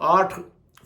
8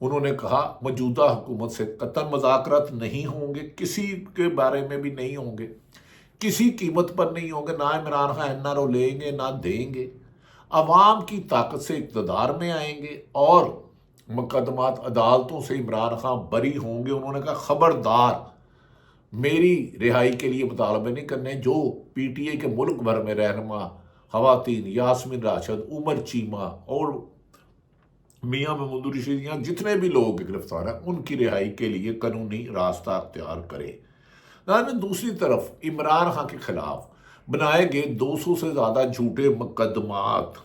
انہوں نے کہا موجودہ حکومت سے قطعاً مذاکرات نہیں ہوں گے، کسی کے بارے میں بھی نہیں ہوں گے، کسی قیمت پر نہیں ہوں گے، نہ Imran Khan N R O لیں گے نہ دیں گے، عوام کی طاقت سے اقتدار میں آئیں گے اور مقدمات عدالتوں سے عمران خان بری ہوں گے۔ انہوں نے کہا خبردار میری رہائی کے لیے مطالبے نہیں کرنے۔ جو پی ٹی آئی کے ملک بھر میں رہنما خواتین یاسمین راشد، عمر چیمہ اور میاں محمود رشید، یہاں جتنے بھی لوگ گرفتار ہیں ان کی رہائی کے لیے قانونی راستہ اختیار کرے۔ دوسری طرف عمران خان کے خلاف بنائے گئے 200 سے زیادہ جھوٹے مقدمات،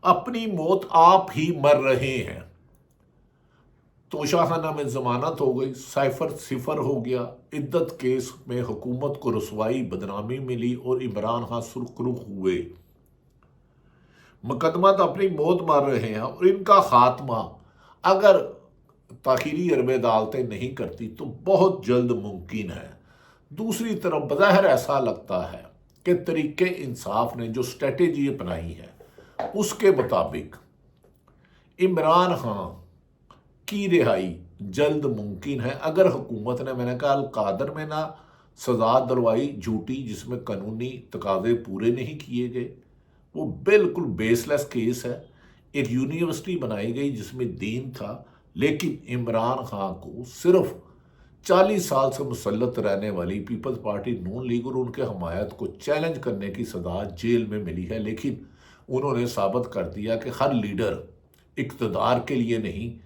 اپنی موت آپ ہی مر رہے ہیں۔ توشہ خانہ میں ضمانت ہو گئی، سائفر صفر ہو گیا، عدت کیس میں حکومت کو رسوائی بدنامی ملی اور عمران خان سرخرو ہوئے۔ مقدمات اپنی موت مار رہے ہیں اور ان کا خاتمہ اگر تاخیری عرب عدالتیں نہیں کرتی تو بہت جلد ممکن ہے۔ دوسری طرف بظاہر ایسا لگتا ہے کہ طریقہ انصاف نے جو اسٹریٹجی اپنائی ہے اس کے مطابق عمران خان کی رہائی جلد ممکن ہے اگر حکومت نے، میں نے کہا القادر میں نہ سزا دلوائی جھوٹی جس میں قانونی تقاضے پورے نہیں کیے گئے، وہ بالکل بیس لیس کیس ہے۔ ایک یونیورسٹی بنائی گئی جس میں دین تھا، لیکن عمران خان کو صرف 40 سال سے مسلط رہنے والی پیپلز پارٹی نون لیگ اور ان کے حمایت کو چیلنج کرنے کی سزا جیل میں ملی ہے۔ لیکن انہوں نے ثابت کر دیا کہ ہر لیڈر اقتدار کے لیے نہیں،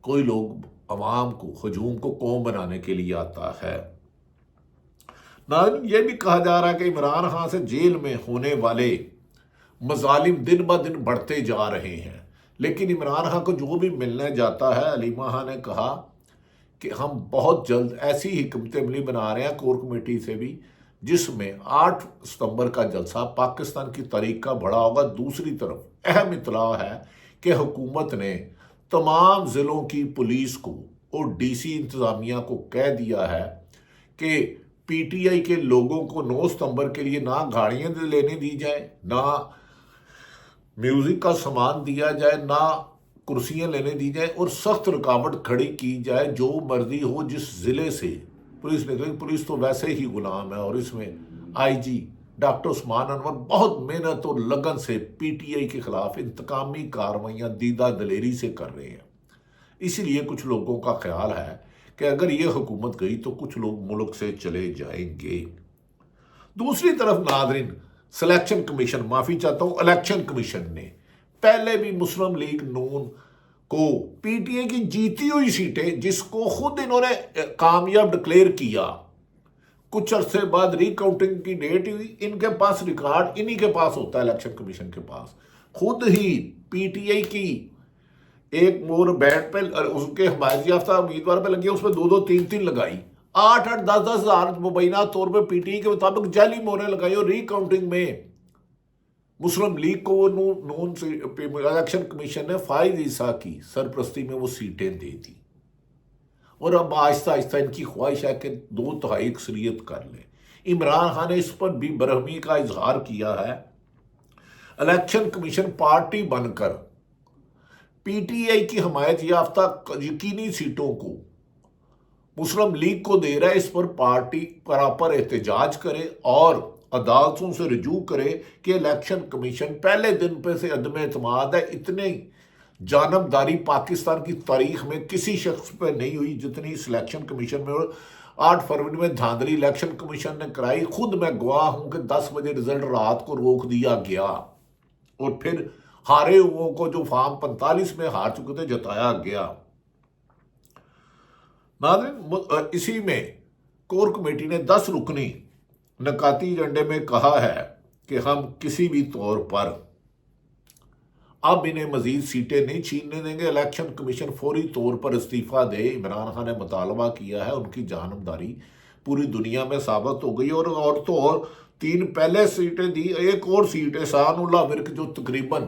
کوئی لوگ عوام کو، ہجوم کو قوم بنانے کے لیے آتا ہے۔ یہ بھی کہا جا رہا ہے کہ عمران خان سے جیل میں ہونے والے مظالم دن بہ دن بڑھتے جا رہے ہیں، لیکن عمران خان کو جو بھی ملنے جاتا ہے، علیمہ خان نے کہا کہ ہم بہت جلد ایسی حکمت عملی بنا رہے ہیں کور کمیٹی سے بھی، جس میں 8 ستمبر کا جلسہ پاکستان کی تاریخ کا بڑا ہوگا۔ دوسری طرف اہم اطلاع ہے کہ حکومت نے تمام ضلعوں کی پولیس کو اور ڈی سی انتظامیہ کو کہہ دیا ہے کہ پی ٹی آئی کے لوگوں کو 9 ستمبر کے لیے نہ گاڑیاں لینے دی جائیں، نہ میوزک کا سامان دیا جائے، نہ کرسیاں لینے دی جائیں، اور سخت رکاوٹ کھڑی کی جائے۔ جو مرضی ہو جس ضلع سے پولیس نکلے، پولیس تو ویسے ہی غلام ہے، اور اس میں آئی جی ڈاکٹر عثمان انور بہت محنت اور لگن سے پی ٹی آئی کے خلاف انتقامی کارروائیاں دیدہ دلیری سے کر رہے ہیں۔ اسی لیے کچھ لوگوں کا خیال ہے کہ اگر یہ حکومت گئی تو کچھ لوگ ملک سے چلے جائیں گے۔ دوسری طرف ناظرین، سلیکشن کمیشن، معافی چاہتا ہوں، الیکشن کمیشن نے پہلے بھی مسلم لیگ نون کو پی ٹی آئی کی جیتی ہوئی سیٹیں، جس کو خود انہوں نے کامیاب ڈکلیئر کیا، کچھ عرصے بعد ری کاؤنٹنگ کی ڈیٹ ہوئی، ان کے پاس ریکارڈ انہی کے پاس ہوتا ہے، الیکشن کمیشن کے پاس، خود ہی پی ٹی آئی کی ایک مور بیٹ پہ اس کے حمایت یافتہ امیدوار پہ لگی، اس پہ 2 3 لگائی، 8 10 ہزار مبینہ طور پہ پی ٹی آئی کے مطابق جعلی موریں لگائی، اور ری کاؤنٹنگ میں مسلم لیگ کو وہ نون الیکشن کمیشن نے فائز عیسیٰ کی سرپرستی میں وہ سیٹیں دے دی، اور اب آہستہ آہستہ ان کی خواہش ہے کہ 2/3 اکثریت کر لیں۔ عمران خان نے اس پر بھی برہمی کا اظہار کیا ہے۔ الیکشن کمیشن پارٹی بن کر پی ٹی آئی کی حمایت یافتہ یقینی سیٹوں کو مسلم لیگ کو دے رہا ہے، اس پر پارٹی پراپر احتجاج کرے اور عدالتوں سے رجوع کرے کہ الیکشن کمیشن پہلے دن پہ سے عدم اعتماد ہے۔ اتنی جانبداری پاکستان کی تاریخ میں کسی شخص پہ نہیں ہوئی جتنی اس الیکشن کمیشن میں، اور 8 فروری میں دھاندلی الیکشن کمیشن نے کرائی۔ خود میں گواہ ہوں کہ 10 بجے رزلٹ رات کو روک دیا گیا، اور پھر ہارے ہوئوں کو جو فارم 45 میں ہار چکے تھے جتایا گیا۔ ناظرین، اسی میں کور کمیٹی نے 10 رکنی نکاتی ایجنڈے میں کہا ہے کہ ہم کسی بھی طور پر اب انہیں مزید سیٹیں نہیں چھیننے دیں گے، الیکشن کمیشن فوری طور پر استعفیٰ دے۔ عمران خان نے مطالبہ کیا ہے، ان کی جانبداری پوری دنیا میں ثابت ہو گئی، اور تو اور 3 پہلے سیٹیں دی، ایک اور سیٹ احسان اللہ ورک جو تقریباً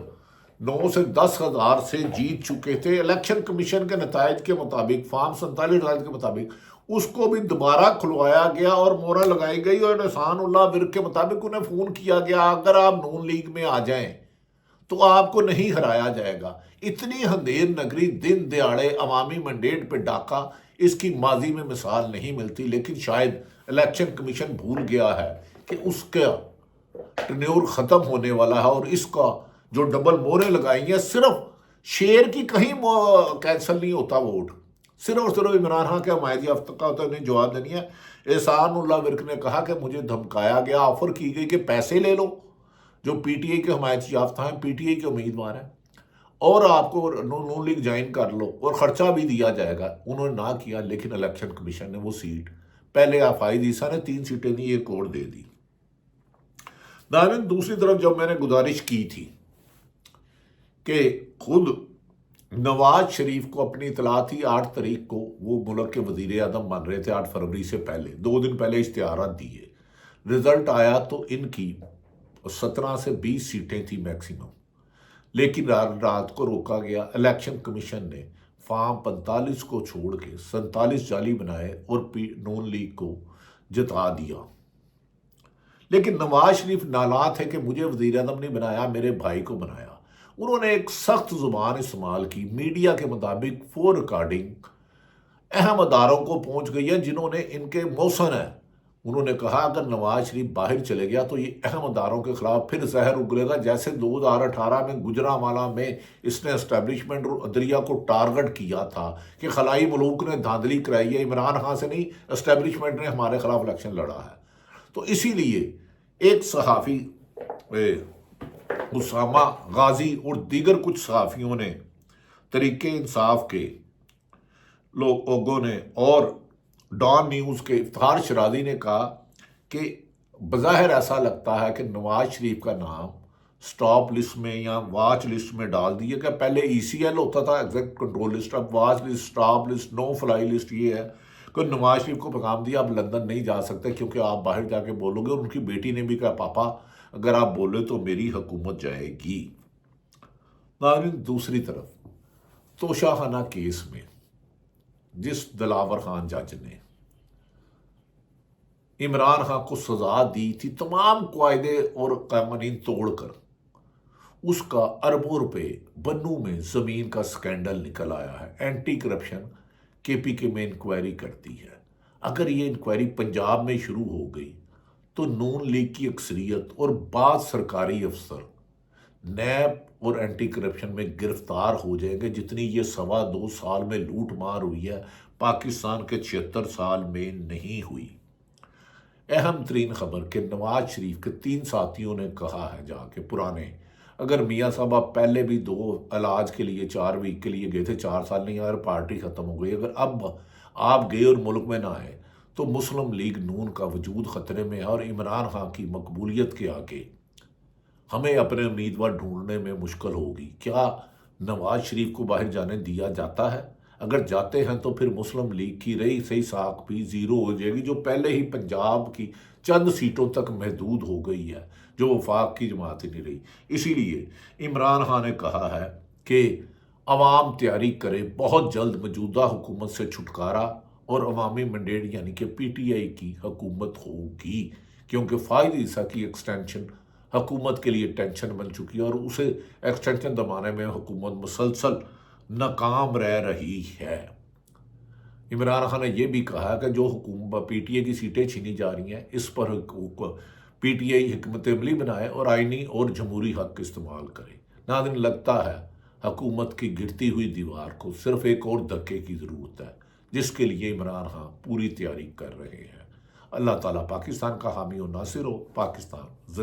9 سے 10 ہزار سے جیت چکے تھے، الیکشن کمیشن کے نتائج کے مطابق، فارم 47 کے مطابق اس کو بھی دوبارہ کھلوایا گیا اور مہرہ لگائی گئی، اور احسان اللہ ورک کے مطابق انہیں فون کیا گیا اگر آپ نون لیگ میں آ جائیں تو آپ کو نہیں ہرایا جائے گا۔ اتنی اندھیر نگری دن دیہڑے عوامی مینڈیٹ پہ ڈاکہ، اس کی ماضی میں مثال نہیں ملتی، لیکن شاید الیکشن کمیشن بھول گیا ہے کہ اس کا ٹنیور ختم ہونے والا ہے، اور اس کا جو ڈبل موریں لگائی ہیں، صرف شیر کی کہیں کینسل نہیں ہوتا ووٹ، صرف اور صرف عمران خان کے حمایتی ہفتہ کا ہوتا ہے، انہیں جواب دینی ہے۔ احسان اللہ ورک نے کہا کہ مجھے دھمکایا گیا، آفر کی گئی کہ پیسے لے لو، جو پی ٹی آئی کے حمایتی یافتہ ہیں، پی ٹی آئی کے امیدوار ہیں، اور آپ کو نون لیگ جوائن کر لو اور خرچہ بھی دیا جائے گا۔ انہوں نے نہ کیا، لیکن الیکشن کمیشن نے وہ سیٹ پہلے فائز عیسیٰ نے 3 سیٹیں دی، ایک اور دے دی۔ ناظرین، دوسری طرف جب میں نے گزارش کی تھی کہ خود نواز شریف کو اپنی اطلاع تھی 8 تاریخ کو وہ ملک کے وزیر اعظم بن رہے تھے، 8 فروری سے پہلے 2 دن پہلے اشتہارات دیے، رزلٹ آیا تو ان کی 17 سے 20 سیٹیں تھی میکسیمم، لیکن رات کو روکا گیا۔ الیکشن کمیشن نے فارم 45 کو چھوڑ کے 47 جعلی بنائے اور نون لیگ کو جتا دیا۔ لیکن نواز شریف نالاں تھے کہ مجھے وزیر اعظم نہیں بنایا، میرے بھائی کو بنایا۔ انہوں نے ایک سخت زبان استعمال کی، میڈیا کے مطابق فور ریکارڈنگ اہم اداروں کو پہنچ گئی ہے جنہوں نے ان کے موسن ہیں۔ انہوں نے کہا اگر نواز شریف باہر چلے گیا تو یہ اہم اداروں کے خلاف پھر زہر اگلے گا، جیسے 2018 میں گجرانوالہ میں اس نے اسٹیبلشمنٹ اور عدلیہ کو ٹارگٹ کیا تھا کہ خلائی ملوک نے دھاندلی کرائی ہے، عمران خان سے نہیں، اسٹیبلشمنٹ نے ہمارے خلاف الیکشن لڑا ہے۔ تو اسی لیے ایک صحافی اسامہ غازی اور دیگر کچھ صحافیوں نے، تحریک انصاف کے لوگوں نے اور ڈان نیوز کے افتخار شرازی نے کہا کہ بظاہر ایسا لگتا ہے کہ نواز شریف کا نام سٹاپ لسٹ میں یا واچ لسٹ میں ڈال دیا کہ پہلے ای سی ایل ہوتا تھا، ایگزیکٹ کنٹرول لسٹ، اب واچ لسٹ، سٹاپ لسٹ، نو فلائی لسٹ یہ ہے کہ نواز شریف کو پیغام دیا اب لندن نہیں جا سکتے کیونکہ آپ باہر جا کے بولو گے، اور ان کی بیٹی نے بھی کہا پاپا اگر آپ بولے تو میری حکومت جائے گی۔ ناظرین، دوسری طرف توشہ خانہ کیس میں جس دلاور خان جج نے عمران خان کو سزا دی تھی تمام قواعدے اور قوانین توڑ کر، اس کا اربوں روپے بنوں میں زمین کا سکینڈل نکل آیا ہے۔ اینٹی کرپشن KPK میں انکوائری کرتی ہے۔ اگر یہ انکوائری پنجاب میں شروع ہو گئی تو نون لیگ کی اکثریت اور بعض سرکاری افسر نیب اور اینٹی کرپشن میں گرفتار ہو جائیں گے، جتنی یہ 2.25 سال میں لوٹ مار ہوئی ہے پاکستان کے 76 سال میں نہیں ہوئی۔ اہم ترین خبر کہ نواز شریف کے 3 ساتھیوں نے کہا ہے جا کے پرانے، اگر میاں صاحب آپ پہلے بھی 2 علاج کے لیے 4 ویک کے لیے گئے تھے، 4 سال نہیں، اگر پارٹی ختم ہو گئی، اگر اب آپ گئے اور ملک میں نہ آئے تو مسلم لیگ نون کا وجود خطرے میں ہے، اور عمران خان کی مقبولیت کے آگے ہمیں اپنے امیدوار ڈھونڈنے میں مشکل ہوگی۔ کیا نواز شریف کو باہر جانے دیا جاتا ہے؟ اگر جاتے ہیں تو پھر مسلم لیگ کی رہی صحیح ساکھ بھی زیرو ہو جائے گی، جو پہلے ہی پنجاب کی چند سیٹوں تک محدود ہو گئی ہے، جو وفاق کی جماعت ہی نہیں رہی۔ اسی لیے عمران خان نے کہا ہے کہ عوام تیاری کرے، بہت جلد موجودہ حکومت سے چھٹکارا اور عوامی مینڈیٹ یعنی کہ PTI کی حکومت ہوگی، کیونکہ فائز عیسیٰ کی ایکسٹینشن حکومت کے لیے ٹینشن بن چکی ہے، اور اسے ایکسٹینشن دبانے میں حکومت مسلسل ناکام رہ رہی ہے۔ عمران خان نے یہ بھی کہا کہ جو حکومت PTI کی سیٹیں چھینی جا رہی ہیں، اس پر PTI حکمت عملی بنائے اور آئینی اور جمہوری حق استعمال کرے۔ ناظرین، لگتا ہے حکومت کی گرتی ہوئی دیوار کو صرف ایک اور دھکے کی ضرورت ہے، جس کے لیے عمران خان پوری تیاری کر رہے ہیں۔ اللہ تعالیٰ پاکستان کا حامی و ناصر ہو۔ پاکستان